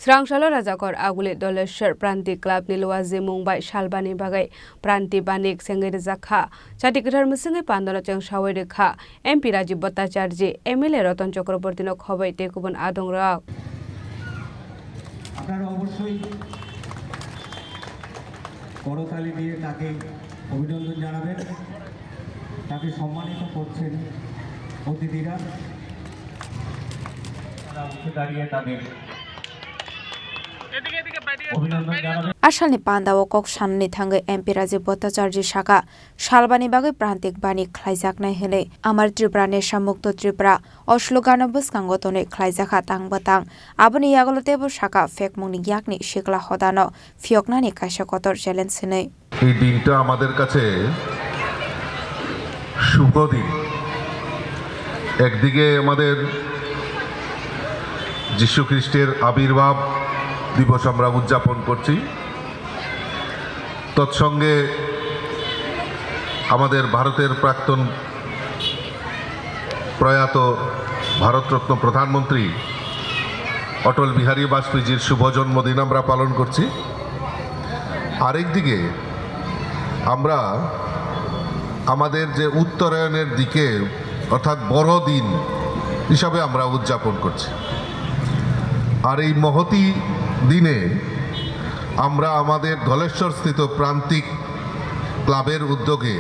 Srangsalo Rwjakaha agule Dwaleswar Prantik Club ni Luwazi Mumbai Salbani Bagai Prantik Banik Chengwi Rwjakaha Chati Ketar Musingi Pandano Chengsawi Rekha MP Rajiv Bhattacharya MLA Ratan Chakraborty no Khobai Tekubon Adong Rak আপনারা অবশ্যই করতালি দিয়ে তাকে অভিনন্দন জানাবেন তাকে সম্মানিত করছেন অতিথিরা তারা উঠে দাঁড়িয়ে তাদের Asalni Pandawo kok samni thangai MP Rajiv Bhattacharya Shaka Salbani Bagai Prantik Banik khlaijaknai hene Amar Tripura Nesha Mukto Tripura Oslogano Buskangotone khlaijaka tangbatang Aboni Yagolotebo Shaka Fekmuni Yakni Shikla Hodano Fioknani Kaisha Kotor challenge hene এই দিনটা আমাদের কাছে শুভ দিন একদিকে আমাদের যীশু খ্রিস্টের আবির্ভাব দিবস আমরা উদযাপন করছি তৎসঙ্গে আমাদের ভারতের প্রাক্তন প্রয়াত ভারতরত্ন প্রধানমন্ত্রী অটল বিহারী বাজপেয়ীজির শুভ জন্মদিন আমরা পালন করছি আরেকদিকে আমরা আমাদের যে উত্তরায়ণের দিকে অর্থাৎ বড়দিন হিসাবে আমরা উদযাপন করছি আর এই মহতী দিনে আমরা আমাদের ধলেশ্বর স্থিত প্রান্তিক ক্লাবের উদ্যোগে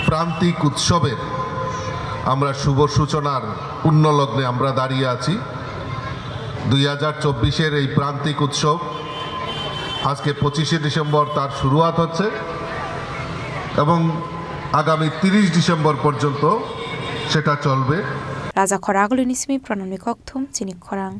প্রান্তিক উৎসবের আমরা শুভ সূচনার পুণ্যলগ্নে আমরা দাঁড়িয়ে আছি 2024-এর এই প্রান্তিক উৎসব আজকে 25শে ডিসেম্বর তার শুরুয়াত হচ্ছে এবং আগামী 30 ডিসেম্বর পর্যন্ত সেটা চলবে Rwjakaha agule nismi pranami kokthum Chini Khorang